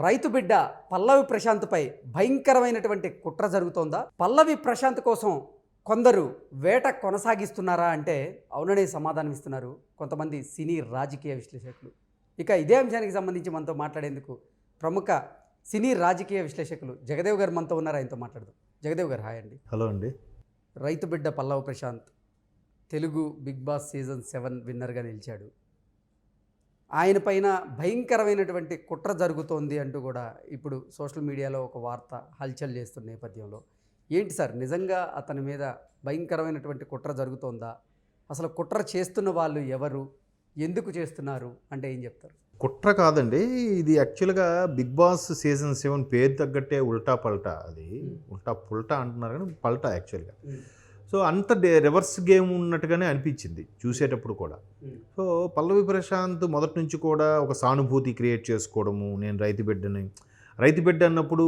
రైతు బిడ్డ పల్లవి ప్రశాంత్పై భయంకరమైనటువంటి కుట్ర జరుగుతోందా? పల్లవి ప్రశాంత్ కోసం కొందరు వేట కొనసాగిస్తున్నారా అంటే అవుననే సమాధానం ఇస్తున్నారు కొంతమంది సినీ రాజకీయ విశ్లేషకులు. ఇక ఇదే అంశానికి సంబంధించి మనతో మాట్లాడేందుకు ప్రముఖ సినీ రాజకీయ విశ్లేషకులు జగదేవ్ గారు మనతో ఉన్నారు. ఆయనతో మాట్లాడదాం. జగదేవ్ గారు హాయ్ అండి. హలో అండి. రైతు బిడ్డ Pallavi Prashanth Telugu Bigg Boss season 7 విన్నర్గా నిలిచాడు. ఆయన పైన భయంకరమైనటువంటి కుట్ర జరుగుతోంది అంటూ కూడా ఇప్పుడు సోషల్ మీడియాలో ఒక వార్త హల్చల్ చేస్తున్న నేపథ్యంలో ఏంటి సార్, నిజంగా అతని మీద భయంకరమైనటువంటి కుట్ర జరుగుతోందా? అసలు కుట్ర చేస్తున్న వాళ్ళు ఎవరు, ఎందుకు చేస్తున్నారు అంటే ఏం చెప్తారు? కుట్ర కాదండి, ఇది యాక్చువల్గా బిగ్ బాస్ సీజన్ 7 పేరు తగ్గట్టే ఉల్టా పల్టా. అది ఉల్టా పుల్టా అంటున్నారు కానీ పల్టా యాక్చువల్గా. సో అంత రివర్స్ గేమ్ ఉన్నట్టుగానే అనిపించింది చూసేటప్పుడు కూడా. సో పల్లవి ప్రశాంత్ మొదటి నుంచి కూడా ఒక సానుభూతి క్రియేట్ చేసుకోవడము, నేను రైతు బిడ్డ అన్నప్పుడు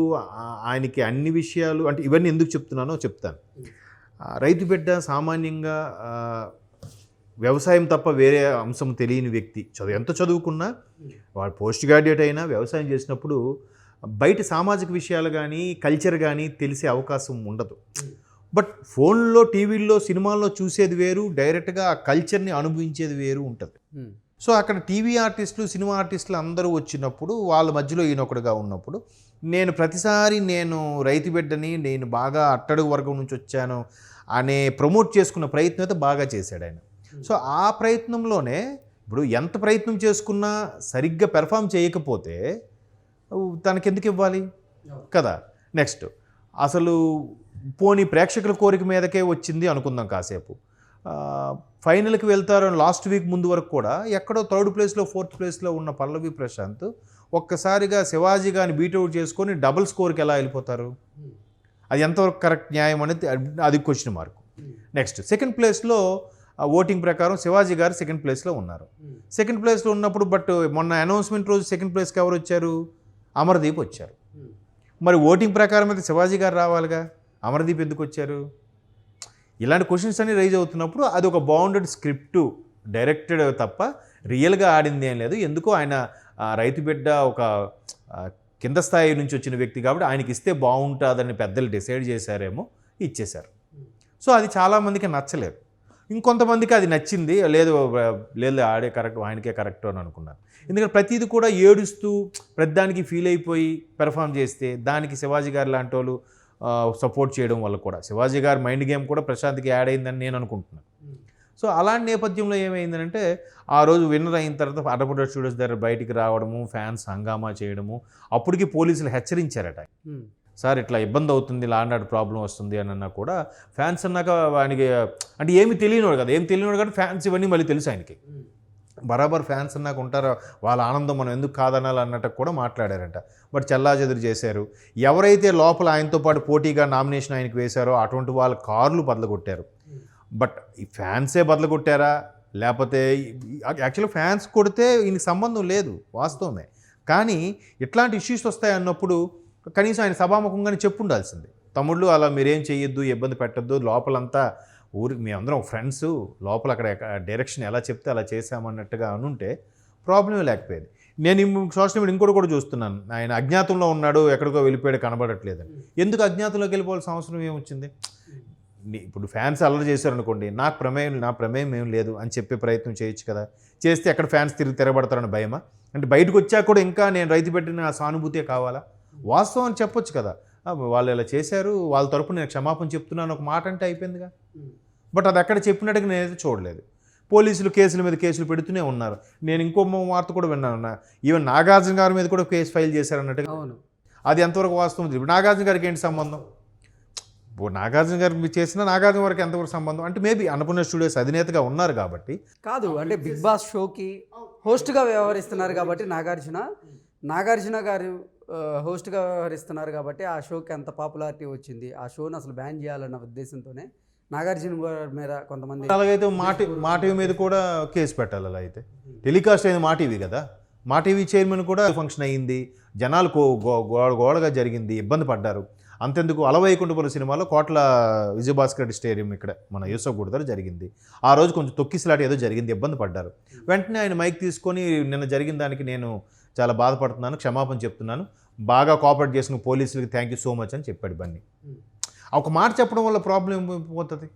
ఆయనకి అన్ని విషయాలు, అంటే ఇవన్నీ ఎందుకు చెప్తున్నానో చెప్తాను. రైతు బిడ్డ సామాన్యంగా వ్యవసాయం తప్ప వేరే అంశం తెలియని వ్యక్తి. ఎంత చదువుకున్నా, వాడు పోస్ట్ గ్రాడ్యుయేట్ అయినా వ్యవసాయం చేసినప్పుడు బయట సామాజిక విషయాలు కానీ కల్చర్ కానీ తెలిసే అవకాశం ఉండదు. బట్ ఫోన్లో, టీవీల్లో, సినిమాల్లో చూసేది వేరు, డైరెక్ట్గా ఆ కల్చర్ని అనుభవించేది వేరు ఉంటుంది. సో అక్కడ టీవీ ఆర్టిస్టులు, సినిమా ఆర్టిస్టులు అందరూ వచ్చినప్పుడు వాళ్ళ మధ్యలో ఈయనొకడుగా ఉన్నప్పుడు నేను ప్రతిసారి నేను రైతు బిడ్డని, నేను బాగా అట్టడుగు వర్గం నుంచి వచ్చాను అనే ప్రమోట్ చేసుకున్న ప్రయత్నం అయితే బాగా చేశాడు ఆయన. సో ఆ ప్రయత్నంలోనే ఇప్పుడు ఎంత ప్రయత్నం చేసుకున్నా సరిగ్గా పెర్ఫామ్ చేయకపోతే తనకెందుకు ఇవ్వాలి కదా. నెక్స్ట్ అసలు పోనీ ప్రేక్షకుల కోరిక మీదకే వచ్చింది అనుకుందాం కాసేపు. ఫైనల్కి వెళ్తారు లాస్ట్ వీక్ ముందు వరకు కూడా ఎక్కడో 3rd ప్లేస్లో 4th ప్లేస్లో ఉన్న పల్లవి ప్రశాంత్ ఒక్కసారిగా శివాజీ గారిని బీట్అవుట్ చేసుకొని డబుల్ స్కోర్కి ఎలా వెళ్ళిపోతారు? అది ఎంతవరకు కరెక్ట్ న్యాయం అనేది అది క్వశ్చన్ మార్క్. నెక్స్ట్ 2nd ప్లేస్లో ఓటింగ్ ప్రకారం శివాజీ గారు 2nd ప్లేస్లో ఉన్నారు. 2nd ప్లేస్లో ఉన్నప్పుడు బట్ మొన్న అనౌన్స్మెంట్ రోజు 2nd ప్లేస్కి ఎవరు వచ్చారు? అమర్దీప్ వచ్చారు. మరి ఓటింగ్ ప్రకారం అయితే శివాజీ గారు రావాలిగా, అమర్దీప్ ఎందుకు వచ్చారు? ఇలాంటి క్వశ్చన్స్ అన్ని రైజ్ అవుతున్నప్పుడు అది ఒక బౌండెడ్ స్క్రిప్టు, డైరెక్టెడ్ తప్ప రియల్గా ఆడింది ఏం లేదు. ఎందుకో ఆయన రైతు బిడ్డ ఒక కింద స్థాయి నుంచి వచ్చిన వ్యక్తి కాబట్టి ఆయనకి ఇస్తే బాగుంటుందని పెద్దలు డిసైడ్ చేశారేమో, ఇచ్చేశారు. సో అది చాలామందికి నచ్చలేదు. ఇంకొంతమందికి అది నచ్చింది, లేదు ఆడే కరెక్ట్, ఆయనకే కరెక్ట్ అని అనుకున్నారు. ఎందుకంటే ప్రతిదీ కూడా ఏడుస్తూ ప్రతిదానికి ఫీల్ అయిపోయి పెర్ఫామ్ చేస్తే దానికి శివాజీ గారు లాంటి వాళ్ళు సపోర్ట్ చేయడం వల్ల కూడా శివాజీ గారి మైండ్ గేమ్ కూడా ప్రశాంత్కి యాడ్ అయిందని నేను అనుకుంటున్నాను. సో అలాంటి నేపథ్యంలో ఏమైందంటే ఆ రోజు విన్నర్ అయిన తర్వాత అడ్డపడ్డ స్టూడియోస్ దగ్గర బయటికి రావడము, ఫ్యాన్స్ హంగామా చేయడము, అప్పటికి పోలీసులు హెచ్చరించారట. సార్ ఇట్లా ఇబ్బంది అవుతుంది, లాండ్ ఆర్డర్ ప్రాబ్లం వస్తుంది అని అన్నా కూడా ఫ్యాన్స్ అన్నాక ఆయనకి అంటే ఏమి తెలియనివాడు కదా, కానీ ఫ్యాన్స్ ఇవన్నీ మళ్ళీ తెలుసు ఆయనకి. బరాబర్ ఫ్యాన్స్ అన్నాక ఉంటారు, వాళ్ళ ఆనందం మనం ఎందుకు కాదనాలి అన్నట్టు కూడా మాట్లాడారంట. బట్ చెల్లాచెదురు చేశారు. ఎవరైతే లోపల ఆయనతో పాటు పోటీగా నామినేషన్ ఆయనకి వేశారో అటువంటి వాళ్ళ కార్లు బదలగొట్టారు. బట్ ఈ ఫ్యాన్సే బదలగొట్టారా లేకపోతే యాక్చువల్గా ఫ్యాన్స్ కొడితే ఈయనకి సంబంధం లేదు, వాస్తవమే. కానీ ఇట్లాంటి ఇష్యూస్ వస్తాయి అన్నప్పుడు కనీసం ఆయన సభాముఖంగానే చెప్పుండాల్సింది. తమ్ముళ్ళు అలా మీరేం చేయొద్దు, ఇబ్బంది పెట్టద్దు, లోపలంతా మేమందరం ఫ్రెండ్స్, లోపల అక్కడ డైరెక్షన్ ఎలా చెప్తే అలా చేసామన్నట్టుగా అనుంటే ప్రాబ్లమే లేకపోయేది. నేను సోషల్ మీడియా ఇంకోటి కూడా చూస్తున్నాను, ఆయన అజ్ఞాతంలో ఉన్నాడు, ఎక్కడికో వెళ్ళిపోయాడు, కనబడట్లేదని. ఎందుకు అజ్ఞాతంలోకి వెళ్ళిపోవాల్సిన అవసరం ఏమొచ్చింది? ఇప్పుడు ఫ్యాన్స్ అల్లరి చేశారనుకోండి, నా ప్రమేయం ఏం లేదు అని చెప్పే ప్రయత్నం చేయొచ్చు కదా. చేస్తే ఎక్కడ ఫ్యాన్స్ తిరగబడతారని భయమా? అంటే బయటకు వచ్చాక కూడా ఇంకా నేను రైతు పెట్టిన సానుభూతే కావాలా? వాస్తవం అని చెప్పొచ్చు కదా. వాళ్ళు ఇలా చేశారు, వాళ్ళ తరపున నేను క్షమాపణ చెప్తున్నాను ఒక మాట అంటే అయిపోయిందిగా. బట్ అది అక్కడ చెప్పినట్టుగా నేనైతే చూడలేదు. పోలీసులు కేసుల మీద కేసులు పెడుతూనే ఉన్నారు. నేను ఇంకో వార్త కూడా విన్నాను, ఈవెన్ నాగార్జున గారి మీద కూడా కేసు ఫైల్ చేశారన్నట్టుగా. అది ఎంతవరకు వాస్తవం? ఇప్పుడు నాగార్జున గారికి ఏంటి సంబంధం? నాగార్జున గారు చేసిన నాగార్జున గారికి ఎంతవరకు సంబంధం? అంటే మేబీ అన్నపూర్ణ స్టూడియోస్ అధినేతగా ఉన్నారు కాబట్టి కాదు, అంటే బిగ్ బాస్ షోకి హోస్ట్గా వ్యవహరిస్తున్నారు కాబట్టి నాగార్జున గారు హోస్ట్గా వ్యవహరిస్తున్నారు కాబట్టి ఆ షోకి అంత పాపులారిటీ వచ్చింది. ఆ షోని అసలు బ్యాన్ చేయాలన్న ఉద్దేశంతోనే నాగార్జున గారి మీద కొంతమంది, అలాగైతే మా టీవీ మీద కూడా కేసు పెట్టాలి. అలా అయితే టెలికాస్ట్ అయింది మా టీవీ కదా, మా టీవీ చైర్మన్ కూడా ఫంక్షన్ అయ్యింది, జనాలు గోడగా జరిగింది, ఇబ్బంది పడ్డారు. అంతెందుకు అలవైకుంఠపురం సినిమాలో కోట్ల విజయభాస్కర్ రెడ్డి స్టేడియం ఇక్కడ మన యూసఫ్ గుడి దగ్గర జరిగింది. ఆ రోజు కొంచెం తొక్కిసలాట ఏదో జరిగింది, ఇబ్బంది పడ్డారు. వెంటనే ఆయన మైక్ తీసుకొని నిన్న జరిగిన దానికి నేను చాలా బాధపడుతున్నాను, క్షమాపణ చెప్తున్నాను, బాగా కోఆపరేట్ చేసిన పోలీసులకి థ్యాంక్ యూ సో మచ్ అని చెప్పాడు బన్నీ. ఒక మాట చెప్పడం వల్ల ప్రాబ్లం పోతుంది.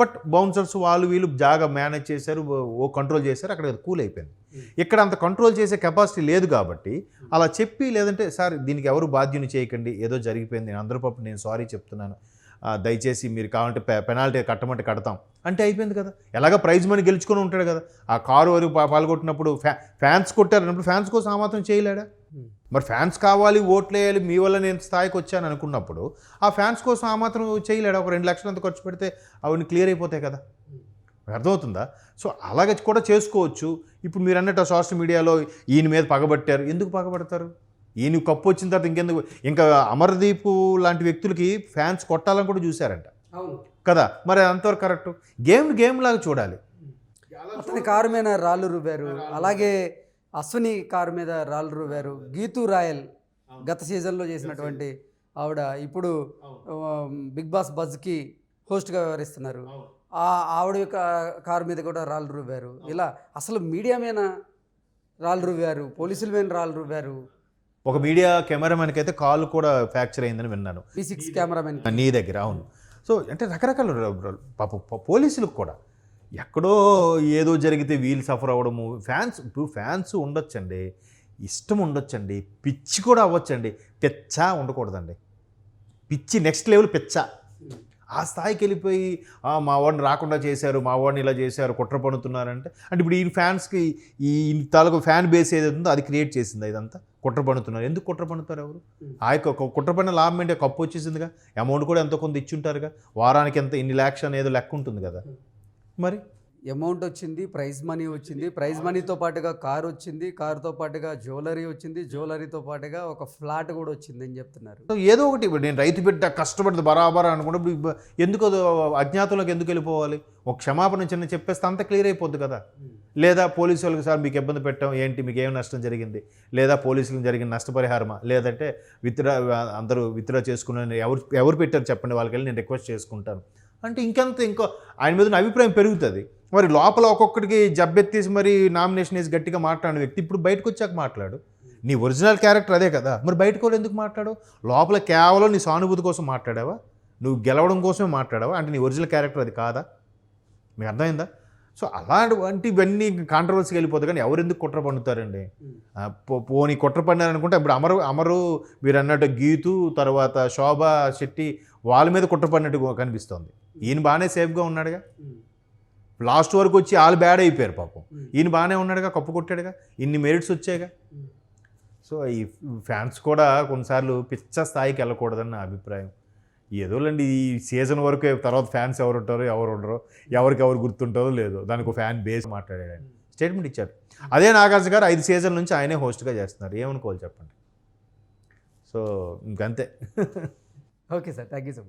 బట్ బౌన్సర్స్ వాళ్ళు వీళ్ళు జాగా మేనేజ్ చేశారు, ఓ కంట్రోల్ చేశారు, అక్కడ కూల్ అయిపోయింది. ఇక్కడ అంత కంట్రోల్ చేసే కెపాసిటీ లేదు కాబట్టి అలా చెప్పి, లేదంటే సార్ దీనికి ఎవరు బాధ్యుని చేయకండి, ఏదో జరిగిపోయింది, నేను అందరి పప్పు నేను సారీ చెప్తున్నాను, దయచేసి మీరు కావాలంటే పెనాల్టీ కట్టమంటే కడతాం అంటే అయిపోయింది కదా. ఎలాగ ప్రైజ్ మనీ గెలుచుకొని ఉంటాడు కదా. ఆ కారు వరకు పాల్గొట్టినప్పుడు ఫ్యాన్స్ కొట్టారన్నప్పుడు ఫ్యాన్స్ కోసం ఆ మాత్రం చేయలేడా? మరి ఫ్యాన్స్ కావాలి, ఓట్లు వేయాలి, మీ వల్ల నేను స్థాయికి వచ్చాను అనుకున్నప్పుడు ఆ ఫ్యాన్స్ కోసం ఆ మాత్రం చేయలేడా? ఒక 2 లక్షలు అంత ఖర్చు పెడితే అవన్నీ క్లియర్ అయిపోతాయి కదా. అర్థమవుతుందా? సో అలాగే కూడా చేసుకోవచ్చు. ఇప్పుడు మీరు అన్నట్టు సోషల్ మీడియాలో ఈయన మీద పగబట్టారు, ఎందుకు పగబడతారు? ఈయన కప్పు వచ్చిన తర్వాత ఇంకెందుకు? ఇంకా అమర్దీప్ లాంటి వ్యక్తులకి ఫ్యాన్స్ కొట్టాలని కూడా చూశారంట కదా. మరి అంతవరకు కరెక్ట్? గేమ్ లాగా చూడాలి. అతని కారు మీద రాళ్ళు రువ్వారు, అలాగే అశ్విని కారు మీద రాళ్ళు రువ్వారు. గీతూ రాయల్ గత సీజన్లో చేసినటువంటి ఆవిడ ఇప్పుడు బిగ్ బాస్ బజ్కి హోస్ట్గా వ్యవహరిస్తున్నారు. ఆవిడ యొక్క కారు మీద కూడా రాళ్ళు రువ్వారు. ఇలా అసలు మీడియా మీద రాళ్ళు రువ్వారు, పోలీసుల మీద రాళ్ళు రువ్వారు. ఒక మీడియా కెమెరామెన్కి అయితే కాలు కూడా ఫ్రాక్చర్ అయిందని విన్నాను. V6 కెమెరామెన్ నీ దగ్గర. అవును. సో అంటే రకరకాల పోలీసులకు కూడా ఎక్కడో ఏదో జరిగితే వీళ్ళు సఫర్ అవ్వడము. ఫ్యాన్స్ ఉండొచ్చండి, ఇష్టం ఉండొచ్చండి, పిచ్చి కూడా అవ్వచ్చండి, పిచ్చ ఉండకూడదండి. పిచ్చి నెక్స్ట్ లెవెల్ పిచ్చ. ఆ స్థాయికి వెళ్ళిపోయి మా వాడిని రాకుండా చేశారు, మా వాడిని ఇలా చేశారు, కుట్ర పన్నుతున్నారంటే ఇప్పుడు ఈ ఫ్యాన్స్కి ఈ తాలూకు ఫ్యాన్ బేస్ ఏదైతే ఉందో అది క్రియేట్ చేసింది. ఇదంతా కుట్ర పన్నుతున్నారు. ఎందుకు కుట్ర పన్నుతారు ఎవరు? ఆ యొక్క కుట్ర పన్ను లాభం ఏంటి? కప్పు వచ్చేసిందిగా, అమౌంట్ కూడా ఎంతో కొంత ఇచ్చుంటారుగా, వారానికి ఎంత ఇన్ని లాక్స్ అనేది లెక్క ఉంటుంది కదా. మరి అమౌంట్ వచ్చింది, ప్రైజ్ మనీ వచ్చింది, ప్రైజ్ మనీతో పాటుగా కారు వచ్చింది, కారుతో పాటుగా జ్యువెలరీ వచ్చింది, జ్యువెలరీతో పాటుగా ఒక ఫ్లాట్ కూడా వచ్చింది అని చెప్తున్నారు. ఏదో ఒకటి ఇప్పుడు నేను రైతు బిడ్డ కష్టపడి బరాబర్ అనుకుంటే ఎందుకు అజ్ఞాతంలోకి ఎందుకు వెళ్ళిపోవాలి? ఒక క్షమాపణ చిన్న చెప్పేస్తే అంత క్లియర్ అయిపోద్ది కదా. లేదా పోలీసు వాళ్ళకి సార్ మీకు ఇబ్బంది పెట్టాం, ఏంటి మీకు ఏం నష్టం జరిగింది, లేదా పోలీసులకు జరిగిన నష్టపరిహారమా, లేదంటే అందరూ విత్డ్రా చేసుకున్నాను, ఎవరు పెట్టారు చెప్పండి, వాళ్ళకి వెళ్ళి నేను రిక్వెస్ట్ చేసుకుంటాను అంటే ఇంకో ఆయన మీద అభిప్రాయం పెరుగుతుంది. మరి లోపల ఒక్కొక్కడికి జబ్బెత్తేసి మరి నామినేషన్ వేసి గట్టిగా మాట్లాడిన వ్యక్తి ఇప్పుడు బయటకు వచ్చాక మాట్లాడు. నీ ఒరిజినల్ క్యారెక్టర్ అదే కదా, మరి బయటకు వాళ్ళు ఎందుకు మాట్లాడు? లోపల కేవలం నీ సానుభూతి కోసం మాట్లాడావా, నువ్వు గెలవడం కోసమే మాట్లాడావా? అంటే నీ ఒరిజినల్ క్యారెక్టర్ అది కాదా? మీకు అర్థమైందా? సో అలాంటి ఇవన్నీ కాంట్రవర్సీకి వెళ్ళిపోతాయి. కానీ ఎవరు ఎందుకు కుట్ర పన్నుతారండి? పోనీ కుట్ర పన్నారనుకుంటే ఇప్పుడు అమరు మీరు అన్నట్టు గీతు, తర్వాత శోభా శెట్టి వాళ్ళ మీద కుట్ర పడినట్టు కనిపిస్తోంది. ఈయన బాగానే సేఫ్గా ఉన్నాడుగా, లాస్ట్ వరకు వచ్చి వాళ్ళు బ్యాడ్ అయిపోయారు పాపం. ఈయన బాగానే ఉన్నాడుగా, కప్పు కొట్టాడుగా, ఇన్ని మెరిట్స్ వచ్చాయిగా. సో ఈ ఫ్యాన్స్ కూడా కొన్నిసార్లు పిచ్చ స్థాయికి వెళ్ళకూడదని నా అభిప్రాయం. ఏదోలేండి ఈ సీజన్ వరకు, తర్వాత ఫ్యాన్స్ ఎవరు ఉంటారో ఎవరు ఉండరో, ఎవరు గుర్తుంటారో లేదో, దానికి ఒక ఫ్యాన్ బేస్ మాట్లాడాడు, ఆయన స్టేట్మెంట్ ఇచ్చారు. అదే నాగార్జున గారు 5 సీజన్ నుంచి ఆయనే హోస్ట్గా చేస్తున్నారు. ఏమనుకోవాలి చెప్పండి. సో ఇంకంతే. Okay sir, thank you so much.